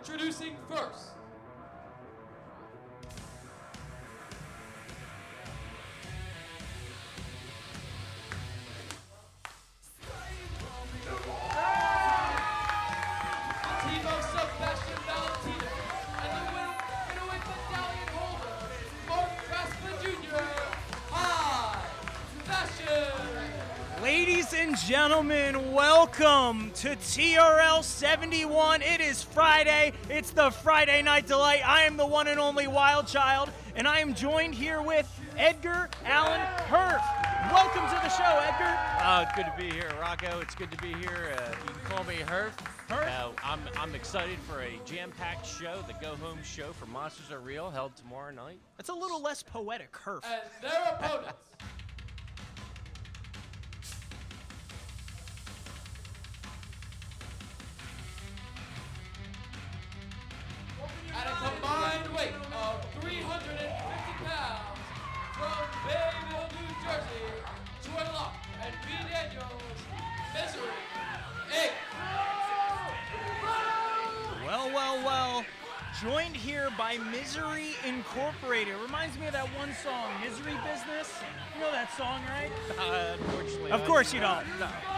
Introducing first, team of Sebastian Valentino and the middleweight medallion holder, Mark Rassling Jr. High Fashion. Ladies and gentlemen, welcome to TRL 71. It is Friday. It's the Friday Night Delight. I am the one and only Wild Child, and I am joined here with Edgar Allen Herf. Welcome to the show, Edgar. It's good to be here, Rocco. It's good to be here. You can call me Herf. I'm excited for a jam-packed show, the go-home show for Monsters Are Real, held tomorrow night. That's a little less poetic, Herf. And their opponents. At a combined weight of 350 pounds, from Bayville, New Jersey, Troy Locke and V. Daniels, Misery, Inc. Well. Joined here by Misery Incorporated. Reminds me of that one song, Misery Business. You know that song, right? Unfortunately. Of course you don't.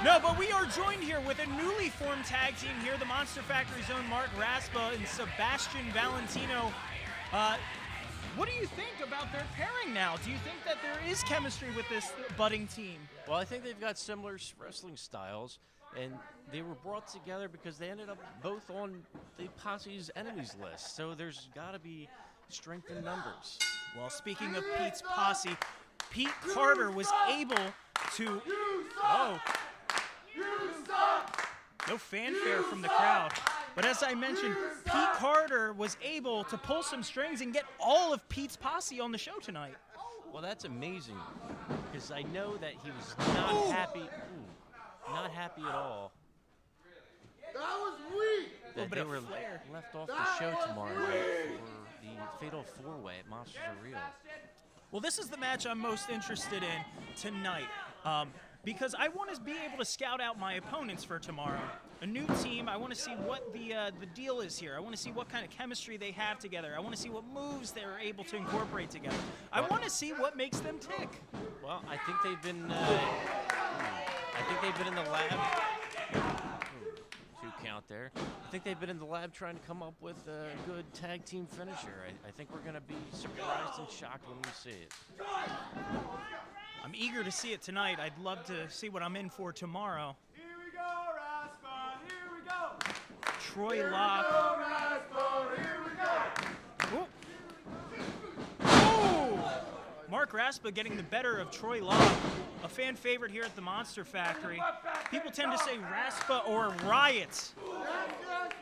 No, but we are joined here with a newly formed tag team here, the Monster Factory's own Mark Raspa and Sebastian Valentino. What do you think about their pairing now? Do you think that there is chemistry with this budding team? Well, I think they've got similar wrestling styles, and they were brought together because they ended up both on the posse's enemies list. So there's got to be strength in numbers. Well, speaking of Pete's posse, Pete Carter was able to... No fanfare from the crowd. But as I mentioned, Pete Carter was able to pull some strings and get all of Pete's posse on the show tonight. Well, that's amazing, because I know that he was not happy. Not happy at all. That was weak. That they were left off the show tomorrow night for the Fatal 4-Way at Monsters Are Real. Well, this is the match I'm most interested in tonight, because I want to be able to scout out my opponents for tomorrow. A new team, I want to see what the deal is here. I want to see what kind of chemistry they have together. I want to see what moves they're able to incorporate together. I want to see what makes them tick. Well, I think they've been in the lab. Two count there. I think they've been in the lab trying to come up with a good tag team finisher. I think we're going to be surprised and shocked when we see it. I'm eager to see it tonight. I'd love to see what I'm in for tomorrow. Here we go, Raspa. Here we go. Troy Locke. Here we go. Ooh. Mark Raspa getting the better of Troy Locke, a fan favorite here at the Monster Factory. People tend to say Raspa or Riot.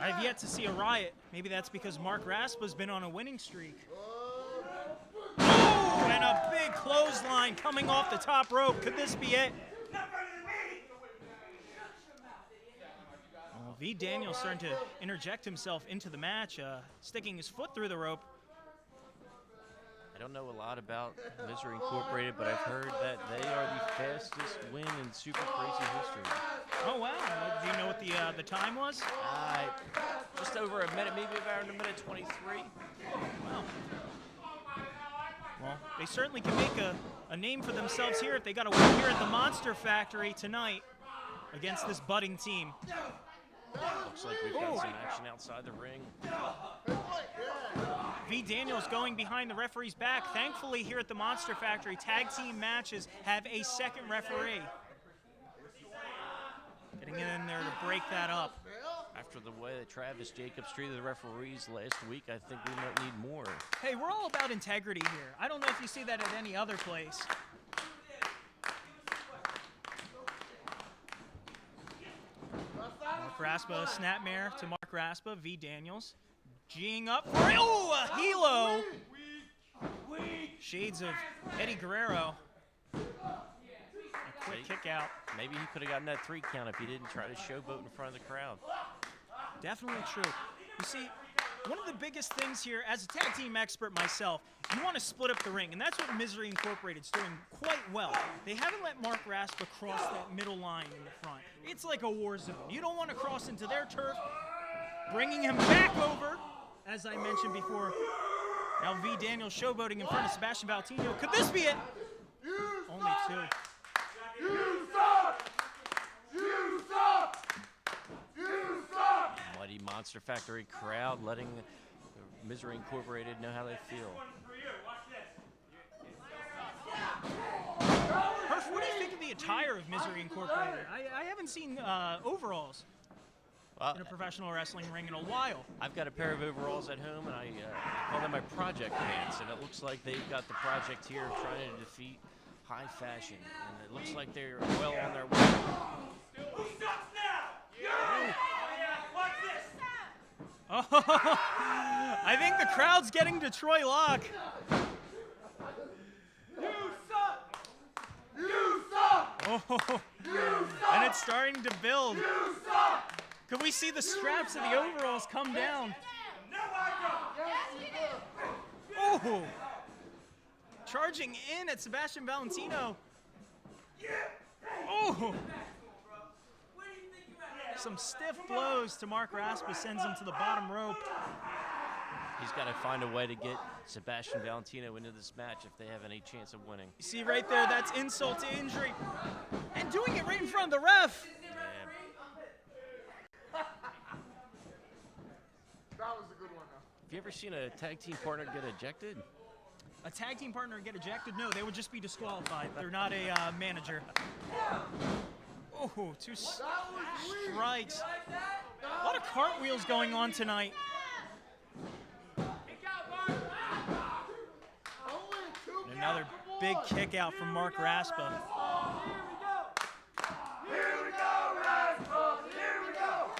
I've yet to see a Riot. Maybe that's because Mark Raspa's been on a winning streak. Oh, and a big clothesline coming off the top rope. Could this be it? Well, V. Daniels starting to interject himself into the match, sticking his foot through the rope. I don't know a lot about Misery Incorporated, but I've heard that they are the fastest win in Super Crazy history. Oh, wow. Do you know what the time was? Just over a minute, maybe around a minute 23. Wow. Well, they certainly can make a name for themselves here if they got a win here at the Monster Factory tonight against this budding team. Looks like we've got some action outside the ring. V. Daniels going behind the referee's back. Thankfully, here at the Monster Factory, tag team matches have a second referee. Getting in there to break that up. After the way that Travis Jacobs treated the referees last week, I think we might need more. Hey, we're all about integrity here. I don't know if you see that at any other place. Mark Raspa, snapmare to Mark Raspa, V. Daniels. G'ing up for it. Oh, a helo. Shades of Eddie Guerrero. A quick kick out. Maybe he could have gotten that 3 count if he didn't try to showboat in front of the crowd. Definitely true. You see, one of the biggest things here, as a tag team expert myself, you want to split up the ring, and that's what Misery Incorporated is doing quite well. They haven't let Mark Raspa cross that middle line in the front. It's like a war zone. You don't want to cross into their turf. bringing him back over, as I mentioned before. Now V. Daniels showboating in front of Sebastian Valentino. Could this be it? Only 2. You suck! You suck! You suck! Mighty Monster Factory crowd letting Misery Incorporated know how they feel. Herf, what do you think of the attire of Misery Incorporated? I haven't seen overalls in a professional wrestling ring in a while. I've got a pair of overalls at home, and I call them my project pants, and it looks like they've got the project here trying to defeat high fashion, and it looks like they're well on their way. Who sucks now? You! Watch this! Oh, I think the crowd's getting to Troy Locke. You suck! You suck! Oh, You suck! and it's starting to build. You suck! Could we see the straps of the overalls come down? No, I don't! Oh! Charging in at Sebastian Valentino. Oh! Some stiff blows to Mark Raspa, sends him to the bottom rope. He's got to find a way to get Sebastian Valentino into this match if they have any chance of winning. You see right there, that's insult to injury. And doing it right in front of the ref. That was a good one, though. Have you ever seen a tag team partner get ejected? A tag team partner get ejected? No, they would just be disqualified. They're not a manager. Oh, 2 strikes. A lot of cartwheels going on tonight. Another big kick out from Mark Raspa. Here we go, Raspa! Here we go!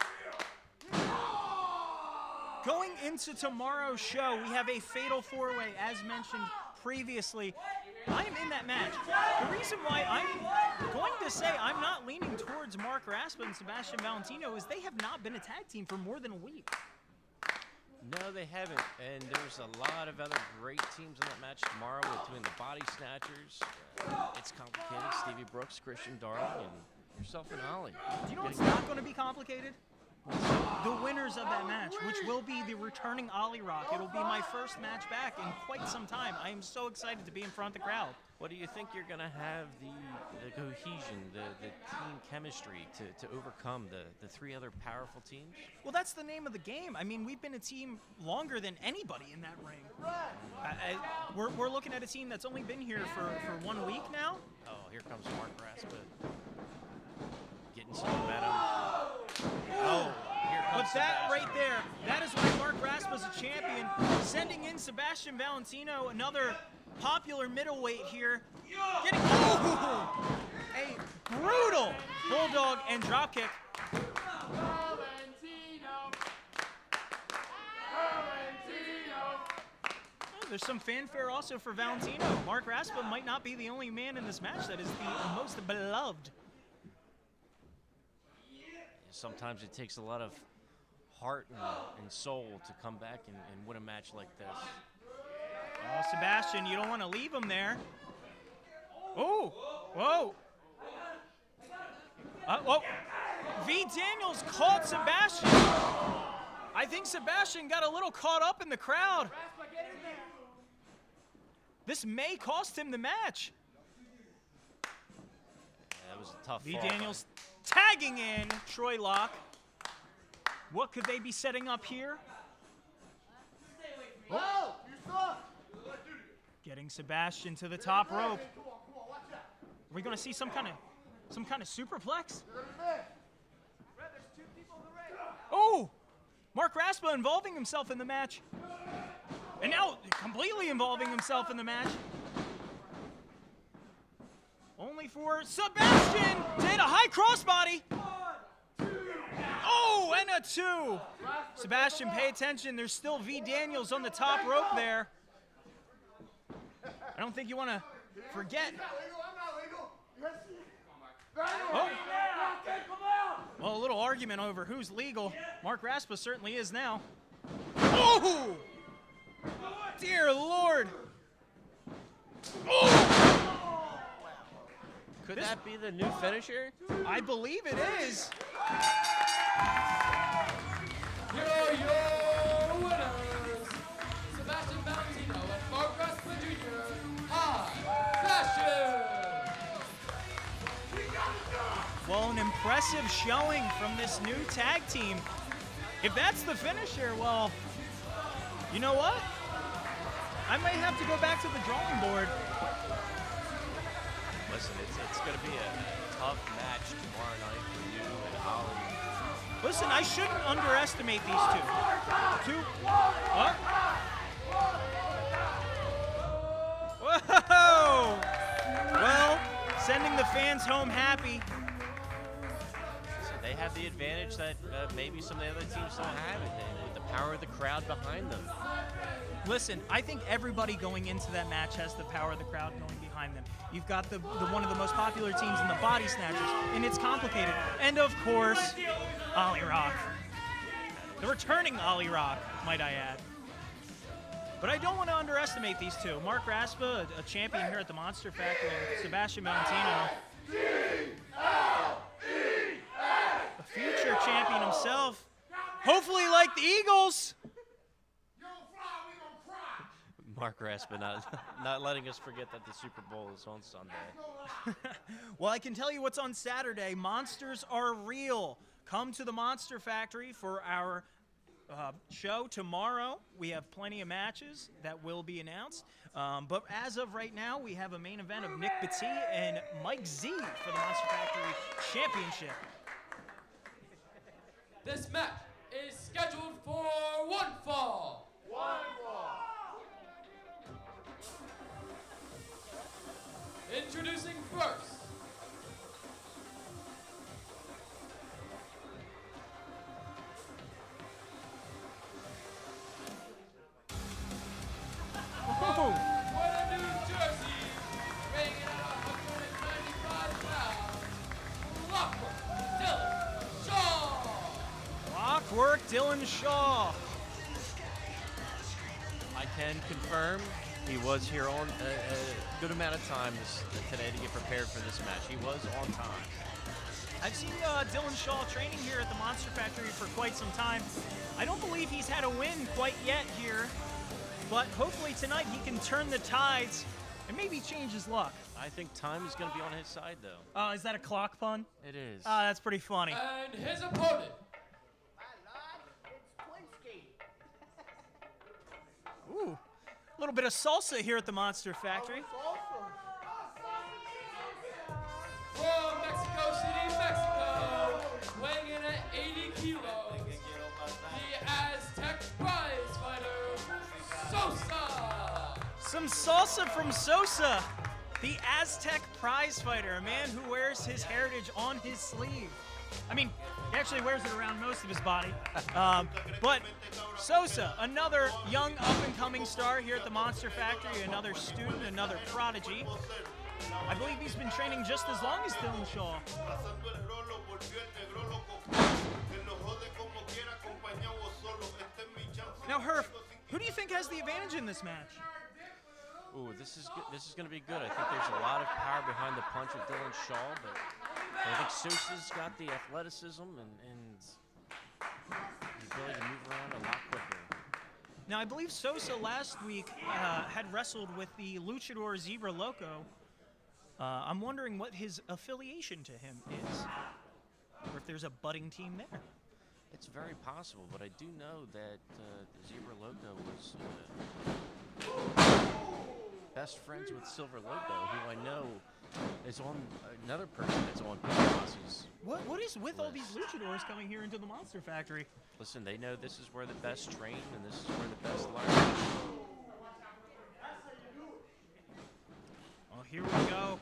Going into tomorrow's show, we have a fatal 4-way, as mentioned previously. I am in that match. The reason why I'm going to say I'm not leaning towards Mark Raspa and Sebastian Valentino is they have not been a tag team for more than a week. No, they haven't. And there's a lot of other great teams in that match tomorrow between the Body Snatchers. It's complicated. Stevie Brooks, Christian Darling, and yourself and Ollie. Do you know what's not going to be complicated? The winners of that match, which will be the returning Ollie Rock. It'll be my first match back in quite some time. I am so excited to be in front of the crowd. What do you think you're going to have the cohesion, the team chemistry to overcome the 3 other powerful teams? Well, that's the name of the game. I mean, we've been a team longer than anybody in that ring. We're looking at a team that's only been here for 1 week now. Oh, here comes Mark Raspa. Getting some momentum. Oh, here comes But that Sebastian. right there, that is why Mark Raspa's a champion. Sending in Sebastian Valentino, another popular middleweight here. Getting a brutal bulldog and dropkick. There's some fanfare also for Valentino. Mark Raspa might not be the only man in this match that is the most beloved. Sometimes it takes a lot of heart and soul to come back and win a match like this. Oh, Sebastian, you don't want to leave him there. Oh, whoa. Oh, V. Daniels caught Sebastian. I think Sebastian got a little caught up in the crowd. This may cost him the match. That was a tough V. fall. Daniels tagging in Troy Locke. What could they be setting up here? Oh, you suck! Getting Sebastian to the top rope. Are we going to see some kind of superplex? Oh! Mark Raspa involving himself in the match. And now completely involving himself in the match. Only for Sebastian to hit a high crossbody. Oh, and a 2. Sebastian, pay attention. There's still V. Daniels on the top rope there. I don't think you want to forget. I'm not legal. Yes, Oh. Well, a little argument over who's legal. Mark Raspa certainly is now. Oh! Dear Lord! Oh! Could that be the new finisher? I believe it is. Here impressive showing from this new tag team. If that's the finisher, well, you know what? I might have to go back to the drawing board. Listen, it's going to be a tough match tomorrow night for you and Ollie. Listen, I shouldn't underestimate these two. Whoa! Well, sending the fans home happy. So they have the advantage that maybe some of the other teams don't have it. The power of the crowd behind them. Listen, I think everybody going into that match has the power of the crowd going behind them. You've got the one of the most popular teams in the Body Snatchers, and it's complicated. And of course, Ollie Rock. The returning Ollie Rock, might I add. But I don't want to underestimate these two. Mark Raspa, a champion here at the Monster Factory, and Sebastian Valentino, a future champion himself. Hopefully like the Eagles. Mark Raspa not letting us forget that the Super Bowl is on Sunday. Well, I can tell you what's on Saturday. Monsters are real. Come to the Monster Factory for our show tomorrow. We have plenty of matches that will be announced. But as of right now, we have a main event of Nick Batty and Mike Z for the Monster Factory Championship. This match is scheduled for one fall. Introducing first, Whoa. New Jersey, weighing in at 195 pounds, Lockwood Dylan Shaw. Clockwork Dylan Shaw. I can confirm he was here on a good amount of time today to get prepared for this match. He was on time. I've seen Dylan Shaw training here at the Monster Factory for quite some time. I don't believe he's had a win quite yet here, but hopefully tonight he can turn the tides and maybe change his luck. I think time is going to be on his side, though. Is that a clock pun? It is. That's pretty funny. And his opponent, Ooh, a little bit of salsa here at the Monster Factory. from Mexico City, Mexico, weighing in at 80 kilos, the Aztec prize fighter, Sosa. Some salsa from Sosa, the Aztec prize fighter, a man who wears his heritage on his sleeve. I mean, he actually wears it around most of his body. But Sosa, another young up-and-coming star here at the Monster Factory, another student, another prodigy. I believe he's been training just as long as Dylan Shaw. Now, Herf, who do you think has the advantage in this match? Ooh, this is good. This is going to be good. I think there's a lot of power behind the punch of Dylan Shaw, but I think Sosa's got the athleticism and the ability to move around a lot quicker. Now, I believe Sosa last week had wrestled with the Luchador Zebra Loco. I'm wondering what his affiliation to him is, or if there's a budding team there. It's very possible, but I do know that the Zebra Loco was best friends with Silver Loco, who I know is on another person that's on Rossi's. What is with all these luchadors coming here into the Monster Factory? Listen, they know this is where the best train and this is where the best learn. Well, here we go.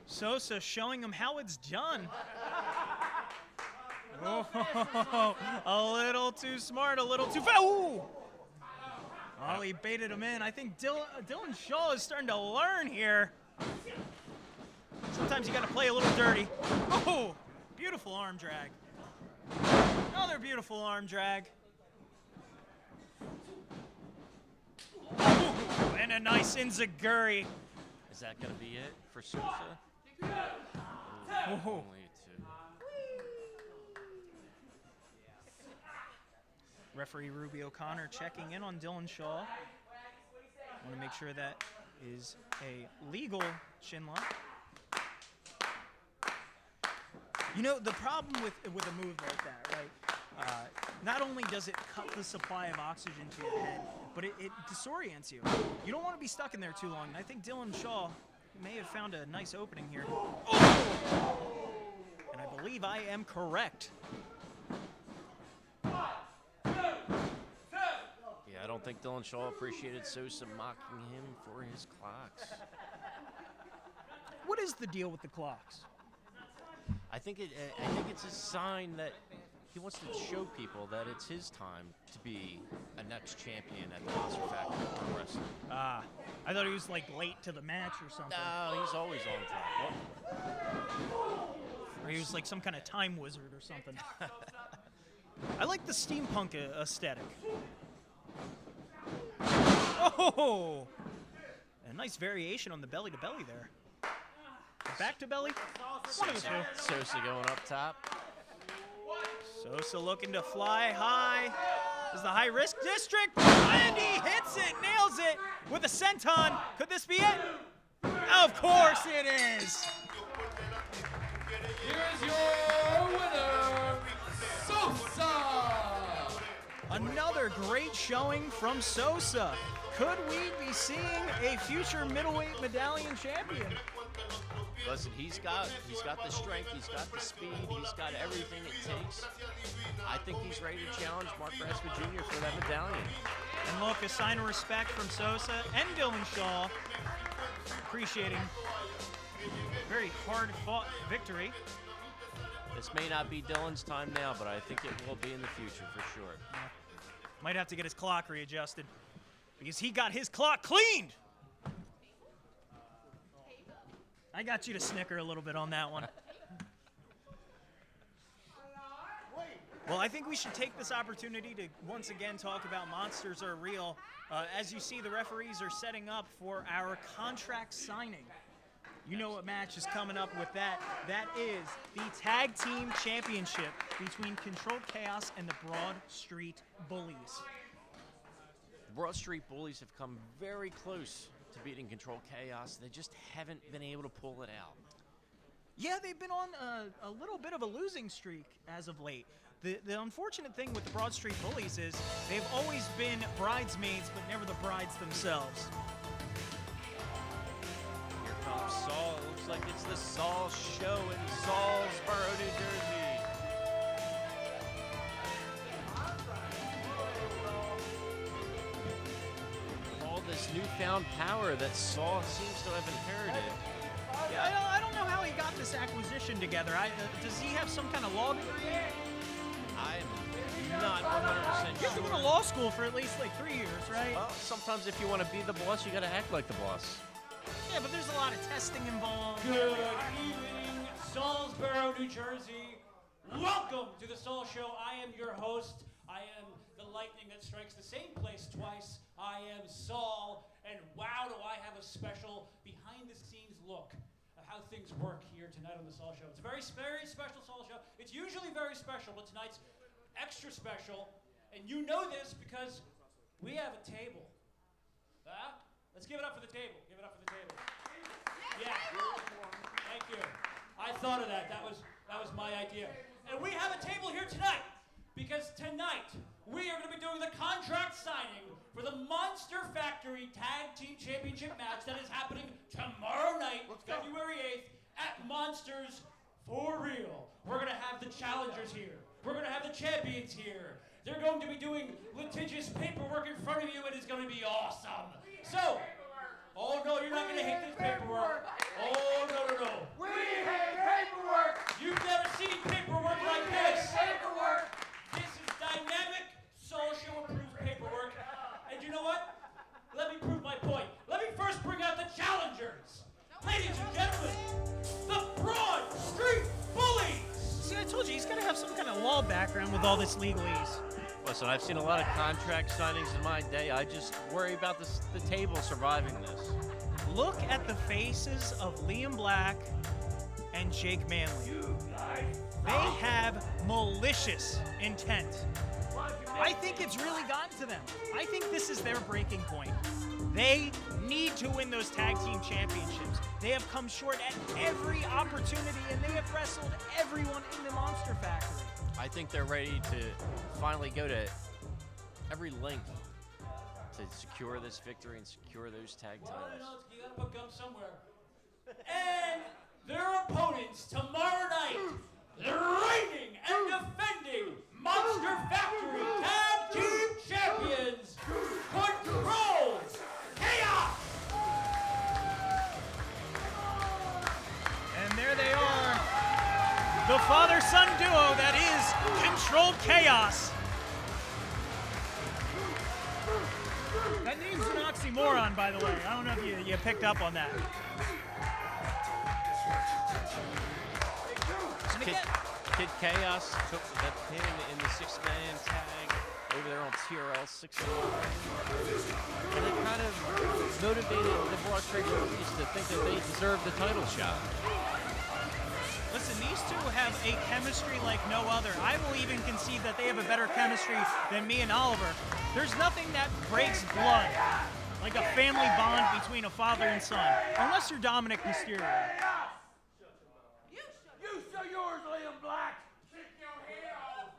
Sosa showing them how it's done. Oh, a little too smart, a little too fast. Ooh! Oh, he baited him in. I think Dylan Shaw is starting to learn here. Sometimes you got to play a little dirty. Oh, beautiful arm drag. Another beautiful arm drag. Ooh, and a nice enziguri. Is that going to be it for Sosa? Oh. Only two. Referee Ruby O'Connor checking in on Dylan Shaw. Want to make sure that is a legal chin lock. You know, the problem with a move like that, right? Not only does it cut the supply of oxygen to your head, but it disorients you. You don't want to be stuck in there too long. And I think Dylan Shaw may have found a nice opening here. Oh! And I believe I am correct. Yeah, I don't think Dylan Shaw appreciated Sosa mocking him for his clocks. What is the deal with the clocks? I think it's a sign that he wants to show people that it's his time to be a next champion at the Monster Factory Pro Wrestling. I thought he was like late to the match or something. No, he's always on time. Or he was like some kind of time wizard or something. I like the steampunk aesthetic. Oh! A nice variation on the belly to belly there. Back to belly? One of the two. Sosa going up top. Sosa looking to fly high. This is the high risk district. And he hits it, nails it with a senton. Could this be it? Of course it is. Here's your winner, Sosa! Another great showing from Sosa. Could we be seeing a future middleweight medallion champion? Listen, he's got the strength, he's got the speed, he's got everything it takes. I think he's ready to challenge Mark Rassling Jr. for that medallion. And look, a sign of respect from Sosa and Dylan Shaw. Appreciating a very hard-fought victory. This may not be Dylan's time now, but I think it will be in the future for sure. Might have to get his clock readjusted because he got his clock cleaned. I got you to snicker a little bit on that one. Well, I think we should take this opportunity to once again talk about Monsters Are Real. As you see, the referees are setting up for our contract signing. You know what match is coming up with that. That is the Tag Team Championship between Controlled Chaos and the Broad Street Bullies. The Broad Street Bullies have come very close to beating Controlled Chaos. They just haven't been able to pull it out. Yeah, they've been on a little bit of a losing streak as of late. The unfortunate thing with the Broad Street Bullies is they've always been bridesmaids, but never the brides themselves. Here comes Saul. It looks like it's the Saul Show in Salisbury, New Jersey. All this newfound power that Saul seems to have inherited. Yeah, I don't know how he got this acquisition together. Does he have some kind of law degree? I'm not 100% You've been to law school for at least like 3 years, right? Well, sometimes if you want to be the boss, you got to act like the boss. Yeah, but there's a lot of testing involved. Good evening, Salisbury, New Jersey. Welcome to the Saul Show. I am your host. I am the lightning that strikes the same place twice. I am Saul, and wow, do I have a special behind-the-scenes look of how things work here tonight on the Saul Show. It's a very, very special Saul Show. It's usually very special, but tonight's extra special, and you know this because we have a table. Let's give it up for the table. Give it up for the table. Yeah. Thank you. I thought of that. That was my idea. And we have a table here tonight because tonight we are going to be doing the contract signing for the Monster Factory Tag Team Championship match that is happening tomorrow night, February 8th, at Monsters For Real. We're going to have the challengers here. We're going to have the champions here. They're going to be doing litigious paperwork in front of you, and it's going to be awesome. So, oh no, you're not going to hate this paperwork. Oh, no. We hate paperwork. You've never seen paperwork like this. Paperwork. This is dynamic, social approved paperwork. And you know what? Let me prove my point. Let me first bring out the challengers. Ladies and gentlemen, the Broad Street Bullies. See, I told you, he's got to have some kind of law background with all this legalese. Listen, I've seen a lot of contract signings in my day. I just worry about the table surviving this. Look at the faces of Liam Black and Jake Manley. They have malicious intent. I think it's really gotten to them. I think this is their breaking point. They need to win those tag team championships. They have come short at every opportunity, and they have wrestled everyone in the Monster Factory. I think they're ready to finally go to every length to secure this victory and secure those tag Well, titles. you gotta put gum somewhere. And their opponents tomorrow night, the reigning and defending Monster Factory Tag Team Champions, Control Chaos! And there they are, the father-son duo that is Control Chaos. That name's an oxymoron, by the way. I don't know if you picked up on that. And again, Kid Chaos took the pin in the six-man tag over there on TRL 16. And it kind of motivated the Broad Street Bullies to think that they deserved the title shot. listen, these two have a chemistry like no other. I will even concede that they have a better chemistry than me and Oliver. There's nothing that breaks blood like a family bond between a father and son, unless you're Dominic Mysterio. You show yours, Liam Black. Kick your head off.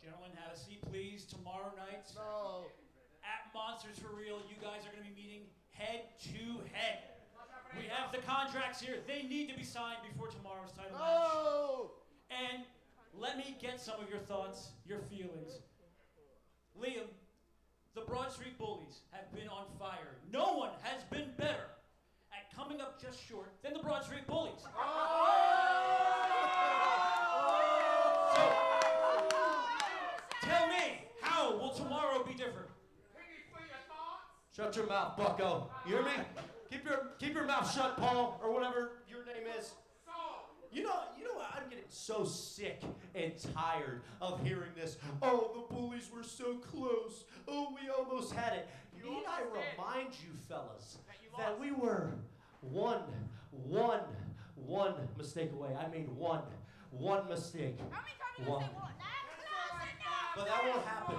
Gentlemen, have a seat, please. Tomorrow night at Monsters for Real, you guys are going to be meeting head to head. We have the contracts here. They need to be signed before tomorrow's title match. And let me get some of your thoughts, your feelings. Liam, the Broad Street Bullies have been on fire. No one has been better at coming up just short than the Broad Street Bullies. So, tell me, how will tomorrow be different? Shut your mouth, bucko. You hear me? Keep your mouth shut, Paul, or whatever your name is. You know, I'm getting so sick and tired of hearing this. Oh, the Bullies were so close. Oh, we almost had it. Need I remind you, fellas, that we were one mistake away. I made one mistake. How many times you gonna say what? But that won't happen.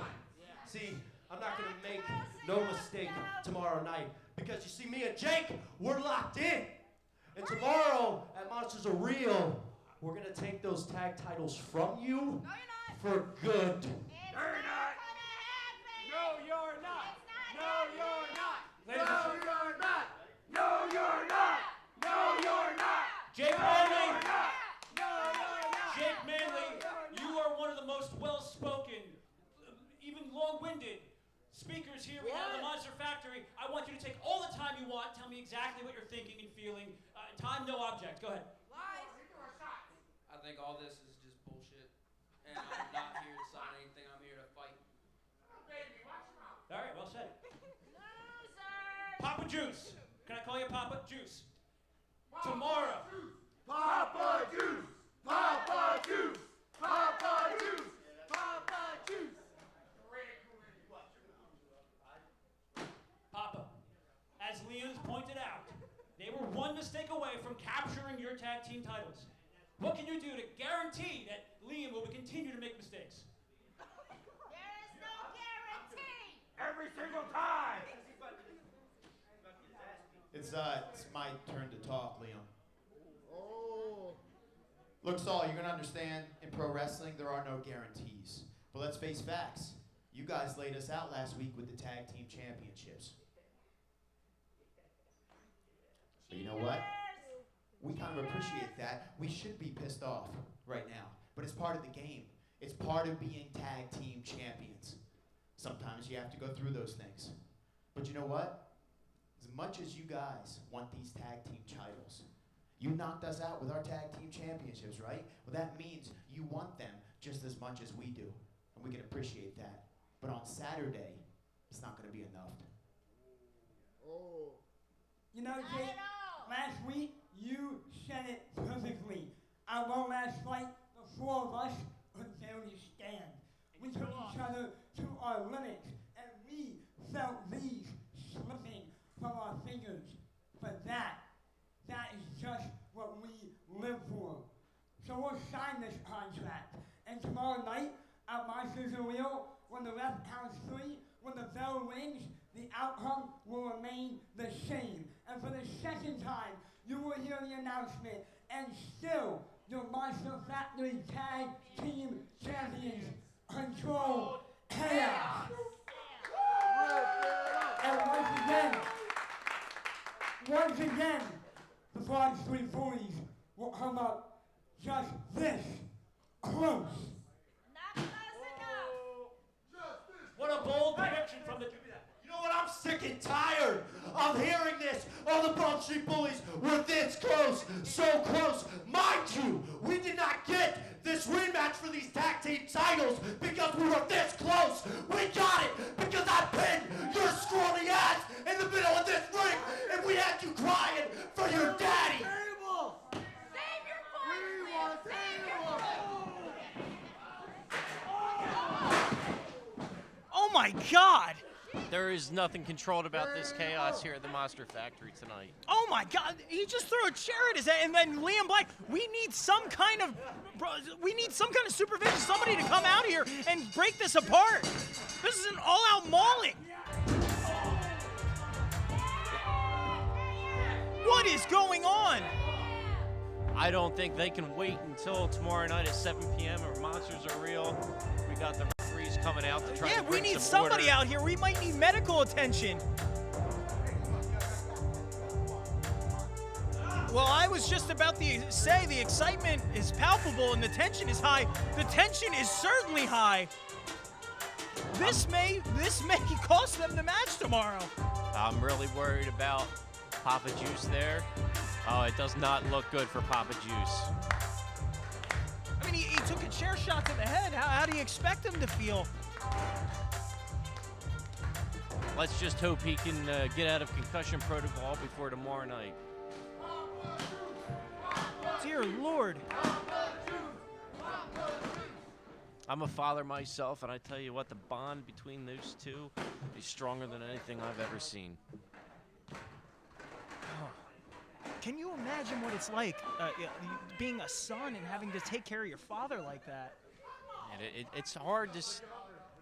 See, I'm not going to make no mistake tomorrow night because you see, me and Jake, we're locked in. And tomorrow at Monsters Are Real, we're going to take those tag titles from you No, you're not. for good. It's not gonna happen. No, you're not. It's not No, you're not. Ladies and No, gentlemen, you're not. No, you're not. No, you're not. Jake No, Manley, you're not. No, you're not. Jake Manley, you are one of the most well-spoken, even long-winded speakers here. We have the Monster Factory. I want you to take all the time you want. Tell me exactly what you're thinking and feeling. Time, no object. Go ahead. Lies. I think all this is just bullshit. And I'm not here to sign anything. I'm here to fight. All right, well said. Loser. Papa Juice. Can I call you Papa Juice? Tomorrow. Papa Juice. Papa Juice. Papa Juice. Papa Juice. Papa, as Leon's pointed out, they were one mistake away from capturing your tag team titles. What can you do to guarantee that Liam will continue to make mistakes? There is no guarantee. Every single time. It's my turn to talk, Liam. Look, Saul, you're going to understand, in pro wrestling, there are no guarantees. But let's face facts. You guys laid us out last week with the tag team championships. But you know what? We kind of appreciate that. We should be pissed off right now. But it's part of the game. It's part of being tag team champions. Sometimes you have to go through those things. But you know what? As much as you guys want these tag team titles, you knocked us out with our tag team championships, right? Well, that means you want them just as much as we do. And we can appreciate that. But on Saturday, it's not going to be enough. You know, Not Jake, at all. last week you said it perfectly. Our last fight, the four of us could barely stand. We took each other to our limits, and we felt these slipping from our fingers. But that is just what we live for. So we'll sign this contract. And tomorrow night, at Monsters Are Real, when the ref counts 3, when the bell rings, the outcome will remain the same. And for the second time, you will hear the announcement, and still, the Monster Factory Tag Team Champions control chaos. And once again, the Fox 340s will come up just this close. Not close enough. What a bold prediction from the. You know what? I'm sick and tired of hearing this. All the Broad Street Bullies were this close, so close. Mind you, we did not get this rematch for these tag team titles because we were this close. We got it because I pinned your scrawny ass in the middle of this ring, and we had you crying for your daddy. Save your voice, Liv. Save your voice. Oh my God! There is nothing controlled about this chaos here at the Monster Factory tonight. Oh my God! He just threw a chair at his head, and then Liam Black. We need some kind of supervision. Somebody to come out here and break this apart. This is an all-out mauling. What is going on? I don't think they can wait until tomorrow night at 7 p.m. or Monsters Are Real. We got the referees coming out to try to We bring need some somebody order. out here. We might need medical attention. Well, I was just about to say the excitement is palpable and the tension is high. The tension is certainly high. This may cost them the match tomorrow. I'm really worried about Papa Juice there. Oh, it does not look good for Papa Juice. I mean, he took a chair shot to the head. How do you expect him to feel? Let's just hope he can get out of concussion protocol before tomorrow night. Dear Lord. I'm a father myself, and I tell you what, the bond between those two is stronger than anything I've ever seen. Can you imagine what it's like being a son and having to take care of your father like that? And it's hard to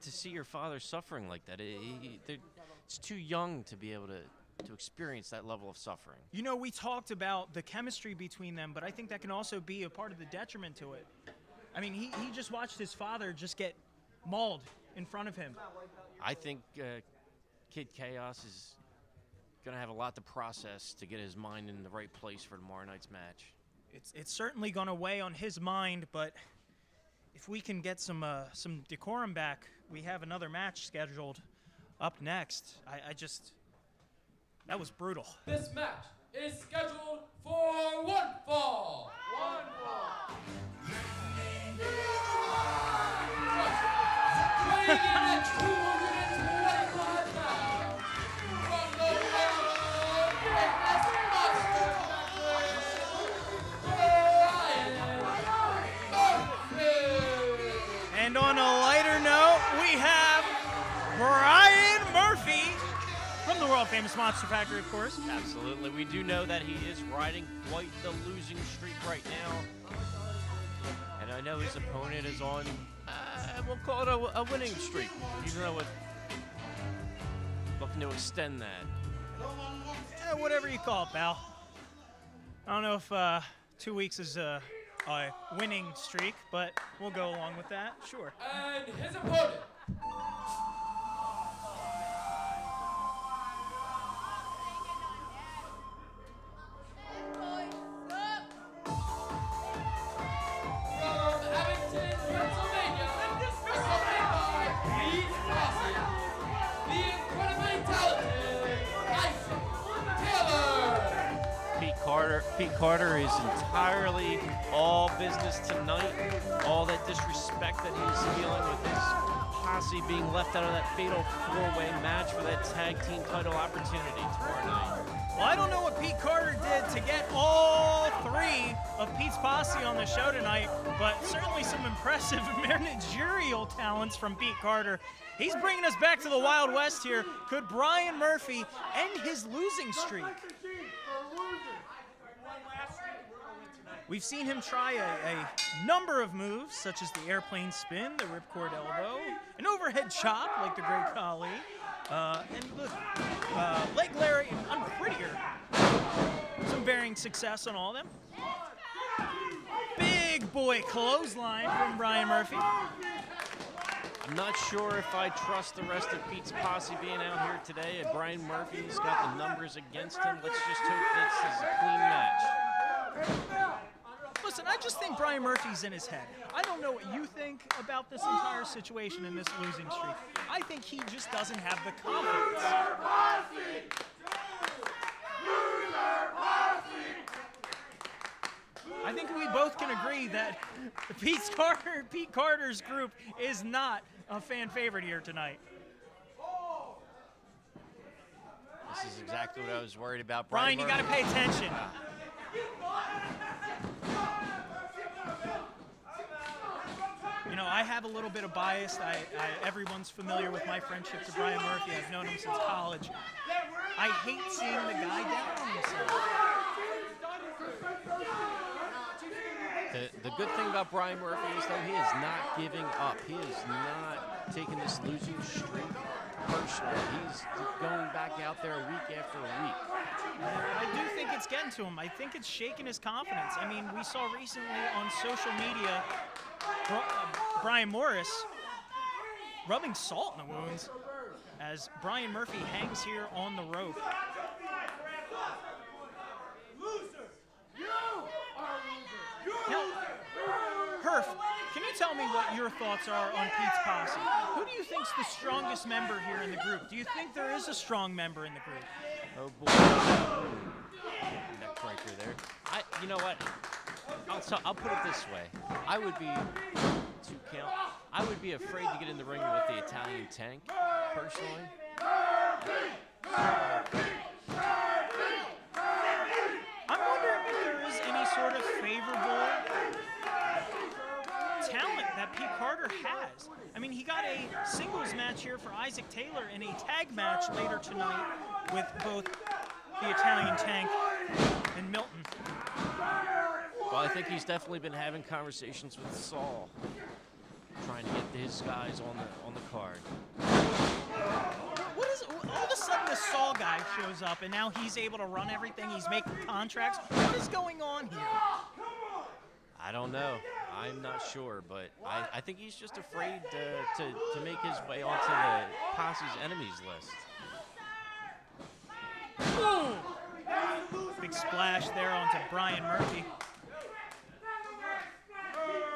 see your father suffering like that. It's too young to be able to experience that level of suffering. You know, we talked about the chemistry between them, but I think that can also be a part of the detriment to it. I mean, he just watched his father just get mauled in front of him. I think Kid Chaos is going to have a lot to process to get his mind in the right place for tomorrow night's match. It's certainly going to weigh on his mind, but if we can get some decorum back, we have another match scheduled up next. That was brutal. This match is scheduled for one fall. One fall. Weighing in at 225 pounds, from the world famous Monster Factory, Brian Murphy. And on a lighter note, we have Brian Murphy from the world famous Monster Factory, of course. Absolutely. We do know that he is riding quite the losing streak right now. And I know his opponent is on, we'll call it a winning streak, even though it's looking to extend that. Whatever you call it, pal. I don't know if 2 weeks is a winning streak, but we'll go along with that. Sure. And his opponent. From Abington, Pennsylvania, accompanied by Pete Rossi, the incredibly talented Isaac Taylor. Pete Carter is entirely all business tonight. All that disrespect that he's feeling with his posse being left out of that fatal four-way match for that tag team title opportunity tomorrow night. Well, I don't know what Pete Carter did to get all three of Pete's posse on the show tonight, but certainly some impressive managerial talents from Pete Carter. He's bringing us back to the Wild West here. Could Brian Murphy end his losing streak? We've seen him try a number of moves, such as the airplane spin, the ripcord elbow, an overhead chop like the Great Khali, and look, leg lariat and unprettier. Some varying success on all of them. Big boy clothesline from Brian Murphy. I'm not sure if I trust the rest of Pete's posse being out here today. Brian Murphy's got the numbers against him. Let's just hope this is a clean match. Listen, I just think Brian Murphy's in his head. I don't know what you think about this entire situation in this losing streak. I think he just doesn't have the confidence. I think we both can agree that Pete Carter's group is not a fan favorite here tonight. This is exactly what I was worried about. Brian, you got to pay attention. You know, I have a little bit of bias. Everyone's familiar with my friendship to Brian Murphy. I've known him since college. I hate seeing the guy down on himself. The good thing about Brian Murphy is that he is not giving up. He is not taking this losing streak personally. He's going back out there week after week. I do think it's getting to him. I think it's shaking his confidence. I mean, we saw recently on social media Brian Morris rubbing salt in the wounds as Brian Murphy hangs here on the rope. Now, Herf, can you tell me what your thoughts are on Pete's posse? Who do you think's the strongest member here in the group? Do you think there is a strong member in the group? Oh boy. Neck breaker there. You know what? I'll put it this way. I would be I would be afraid to get in the ring with the Italian Tank, personally. I'm wondering if there is any sort of favorable talent that Pete Carter has. I mean, he got a singles match here for Isaac Taylor and a tag match later tonight with both the Italian Tank and Milton. Well, I think he's definitely been having conversations with Saul, trying to get his guys on the card. What is all of a sudden the Saul guy shows up and now he's able to run everything, he's making contracts. What is going on here? I don't know. I'm not sure, but I think he's just afraid to make his way onto the posse's enemies list. Ooh. Big splash there onto Brian Murphy.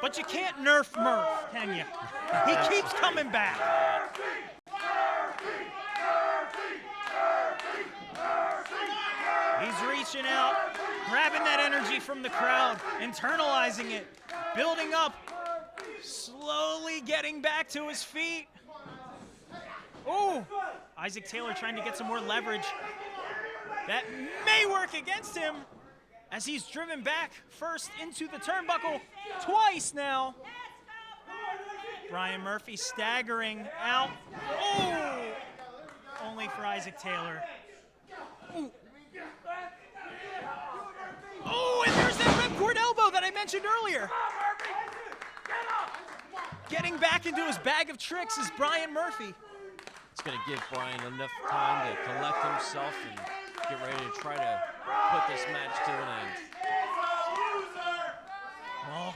But you can't nerf Murph, can you? He keeps coming back. He's reaching out, grabbing that energy from the crowd, internalizing it, building up, slowly getting back to his feet. Ooh, Isaac Taylor trying to get some more leverage. That may work against him as he's driven back first into the turnbuckle twice now. Brian Murphy staggering out. Oh! Only for Isaac Taylor. Ooh. Oh, and there's that ripcord elbow that I mentioned earlier. Getting back into his bag of tricks is Brian Murphy. It's going to give Brian enough time to collect himself and get ready to try to put this match to an end. Well,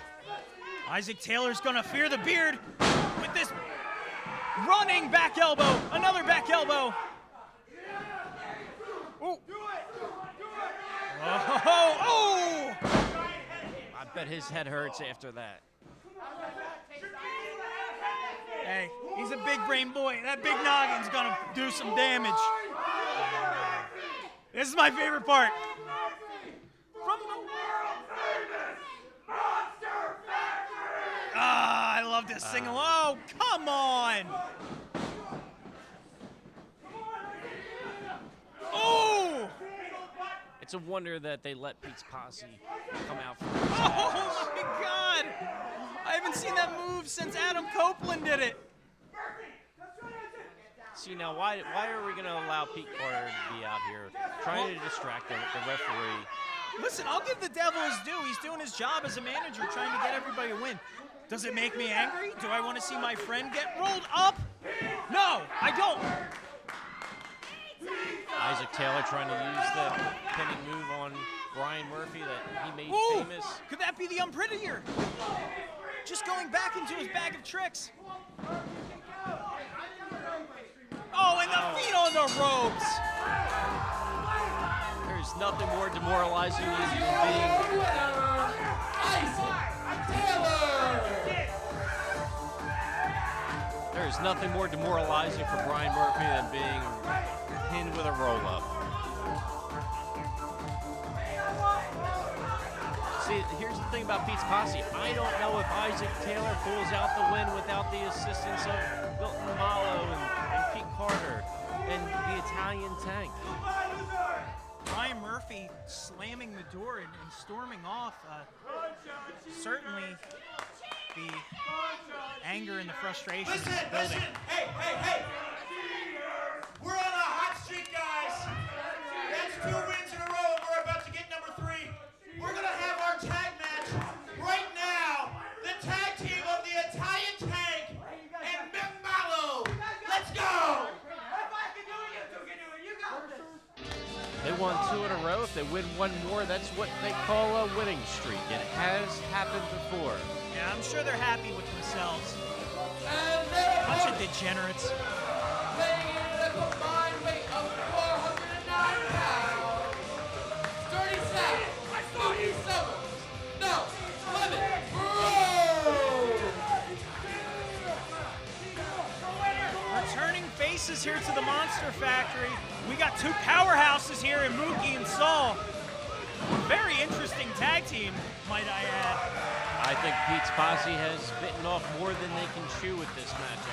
Isaac Taylor's going to fear the beard with this running back elbow. Another back elbow. Ooh. Oh! I bet his head hurts after that. Hey, he's a big brain boy. That big noggin's going to do some damage. This is my favorite part. From the world-famous Monster Factory! Ah, I love this sing along. Oh, come on! Oh! It's a wonder that they let Pete's posse come out for Oh my God! I haven't seen that move since Adam Copeland did it. See, now, why are we going to allow Pete Carter to be out here trying to distract the referee Listen, I'll give the devil his due. He's doing his job as a manager, trying to get everybody to win. Does it make me angry? Do I want to see my friend get rolled up? No, I don't. Isaac Taylor trying to use the pinning move on Brian Murphy that he made famous. Could that be the unprettier? Just going back into his bag of tricks. Oh, and the feet on the ropes. There's nothing more demoralizing than being There's nothing more demoralizing for Brian Murphy than being pinned with a roll-up. See, here's the thing about Pete's Posse. I don't know if Isaac Taylor pulls out the win without the assistance of Milton Malo and Pete Carter and the Italian Tank. Brian Murphy slamming the door and storming off. Certainly the anger and the frustration is building. Hey! We're on a hot streak, guys. That's 2 wins in a row, and we're about to get number 3. We're going to have our tag match right now. The tag team of the Italian Tank and Mick Mallow. Let's go! They won 2 in a row. If they win 1 more, that's what they call a winning streak. It has happened before. Yeah, I'm sure they're happy with themselves. And they're Bunch of degenerates. weighing in at a combined weight of 409 pounds. 37. Mookie Summers. No. Lemon. Returning faces here to the Monster Factory. We got 2 powerhouses here in Mookie and Saul. Very interesting tag team, might I add. I think Pete's Posse has bitten off more than they can chew with this matchup.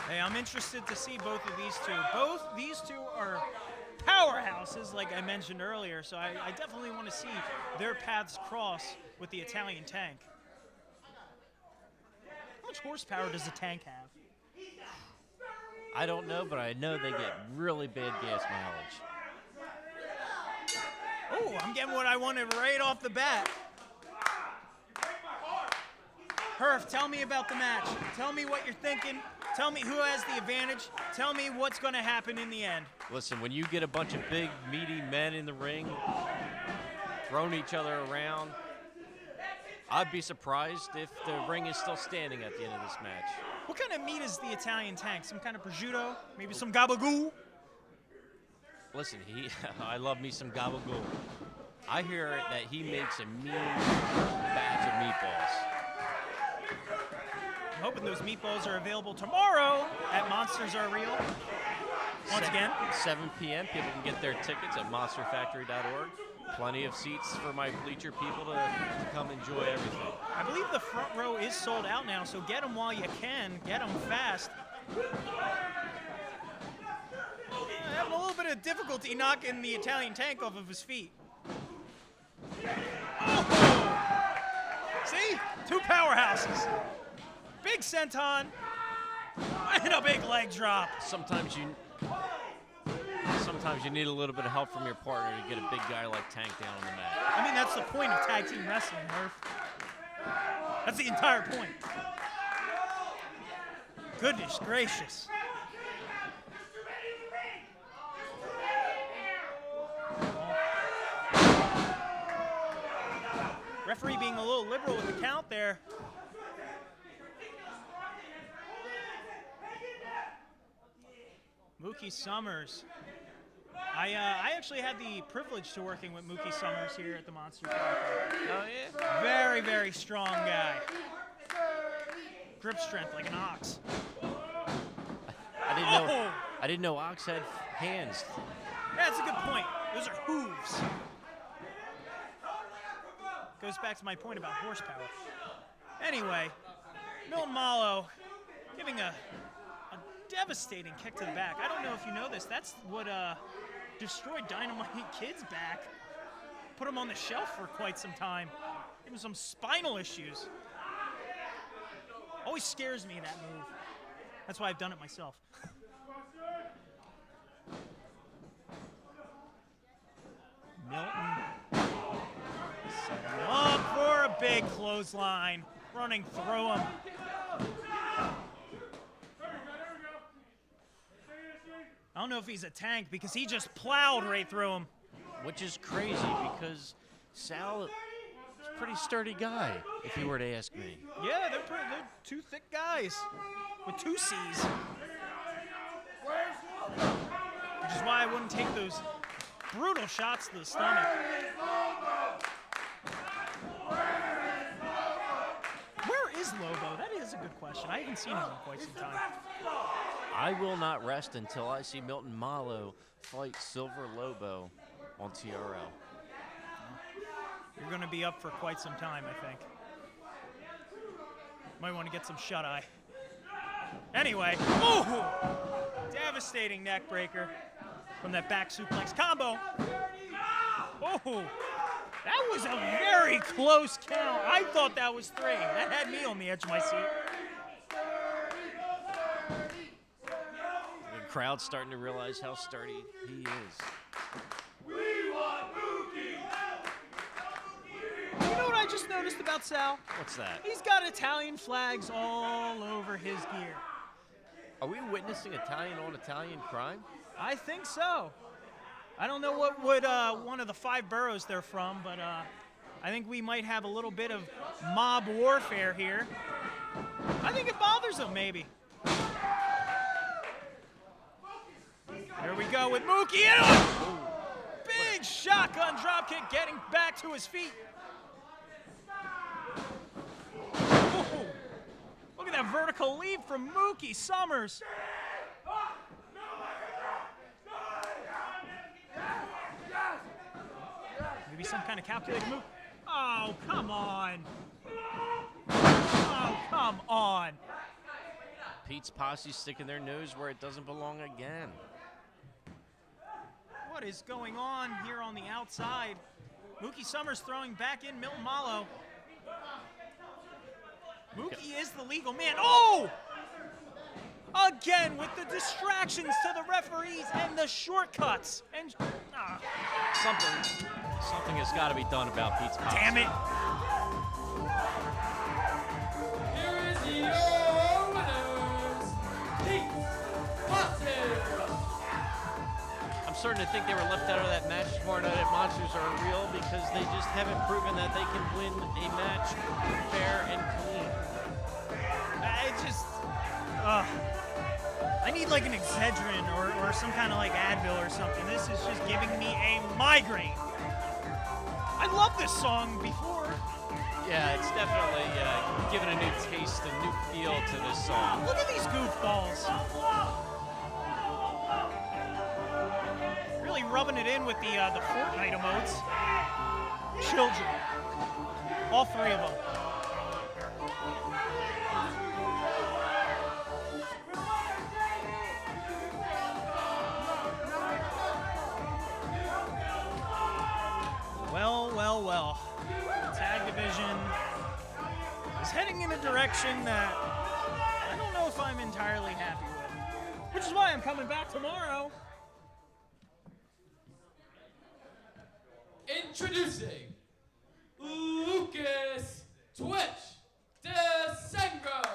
Hey, I'm interested to see both of these two. Both these two are powerhouses, like I mentioned earlier, so I definitely want to see their paths cross with the Italian Tank. How much horsepower does a tank have? I don't know, but I know they get really bad gas mileage. Oh, I'm getting what I wanted right off the bat. Herf, tell me about the match. Tell me what you're thinking. Tell me who has the advantage. Tell me what's going to happen in the end. Listen, when you get a bunch of big, meaty men in the ring, throwing each other around, I'd be surprised if the ring is still standing at the end of this match. What kind of meat is the Italian Tank? Some kind of prosciutto? Maybe some gabagool? Listen, I love me some gabagool. I hear that he makes a mean batch of meatballs. I'm hoping those meatballs are available tomorrow at Monsters Are Real. Once again, 7 p.m. People can get their tickets at monsterfactory.org. Plenty of seats for my bleacher people to come enjoy everything. I believe the front row is sold out now, so get them while you can. Get them fast. Having a little bit of difficulty knocking the Italian Tank off of his feet. Oh! See? 2 powerhouses. Big senton and a big leg drop. Sometimes you need a little bit of help from your partner to get a big guy like Tank down on the mat. I mean, that's the point of tag team wrestling, Murph. That's the entire point. Goodness gracious. Referee being a little liberal with the count there. Mookie Summers. I actually had the privilege to working with Mookie Summers here at the Monster Factory. Oh yeah? Very, very strong guy. Grip strength like an ox. I didn't know Ox had hands. That's a good point. Those are hooves. Goes back to my point about horsepower. Anyway, Milton Malo giving a devastating kick to the back. I don't know if you know this. That's what destroyed Dynamite Kid's back. Put him on the shelf for quite some time. Gave him some spinal issues. Always scares me, that move. That's why I've done it myself. Milton setting up for a big clothesline, running through him. I don't know if he's a tank because he just plowed right through him. Which is crazy because Sal is a pretty sturdy guy, if you were to ask me. Yeah, they're two thick guys with 2 C's. Which is why I wouldn't take those brutal shots to the stomach. Where is Lobo? That is a good question. I haven't seen him in quite some time. I will not rest until I see Milton Malo fight Silver Lobo on TRL. You're going to be up for quite some time, I think. Might want to get some shut-eye. Anyway, oh! Devastating neck breaker from that back suplex combo. Oh! That was a very close count. I thought that was 3. That had me on the edge of my seat. The crowd's starting to realize how sturdy he is. You know what I just noticed about Sal? What's that? He's got Italian flags all over his gear. Are we witnessing Italian on Italian crime? I think so. I don't know what would one of the 5 boroughs they're from, but I think we might have a little bit of mob warfare here. I think it bothers them, maybe. Here we go with Mookie. Big shotgun dropkick, getting back to his feet. Ooh. Look at that vertical leap from Mookie Summers. Maybe some kind of calculated move. Oh, come on. Oh, come on. Pete's posse sticking their nose where it doesn't belong again. What is going on here on the outside? Mookie Summers throwing back in Milton Malo. Mookie is the legal man. Oh! Again with the distractions to the referees and the shortcuts. And Something has got to be done about Pete's posse. damn it. Here is your winners, Pete Posse. I'm starting to think they were left out of that match tomorrow night at Monsters Are Real because they just haven't proven that they can win a match fair and clean. I need like an Excedrin or some kind of like Advil or something. This is just giving me a migraine. I love this song before. Yeah, it's definitely giving a new taste, a new feel to this song. Look at these goofballs. Really rubbing it in with the Fortnite emotes. Children. All 3 of them. Well. The tag division is heading in a direction that I don't know if I'm entirely happy with. Which is why I'm coming back tomorrow. Introducing Lucas Twitch DeSangro.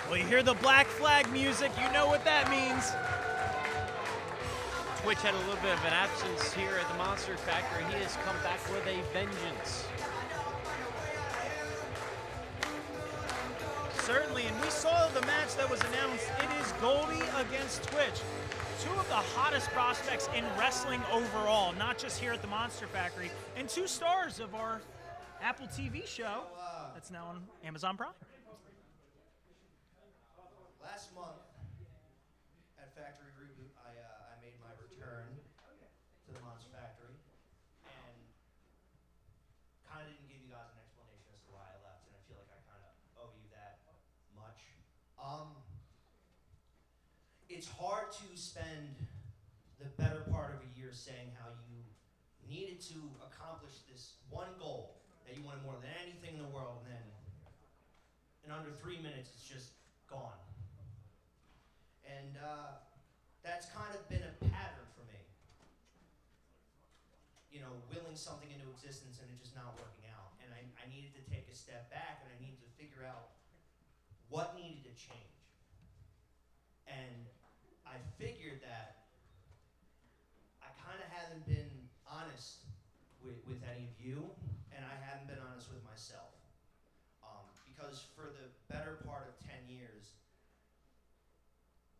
Well, you hear the black flag music, you know what that means. Twitch had a little bit of an absence here at the Monster Factory. He has come back with a vengeance. Certainly, and we saw the match that was announced. It is Goldie against Twitch. 2 of the hottest prospects in wrestling overall, not just here at the Monster Factory, and 2 stars of our Apple TV show that's now on Amazon Prime. Last month at Factory Reboot, I made my return to the Monster Factory and kind of didn't give you guys an explanation as to why I left, and I feel like I kind of owe you that much. It's hard to spend the better part of a year saying how you needed to accomplish this one goal that you wanted more than anything in the world, and then in under 3 minutes it's just gone. And that's kind of been a pattern for me. You know, willing something into existence and it just not working out. And I needed to take a step back and I needed to figure out what needed to change. And I figured that I kind of haven't been honest with any of you, and I haven't been honest with myself. Because for the better part of 10 years,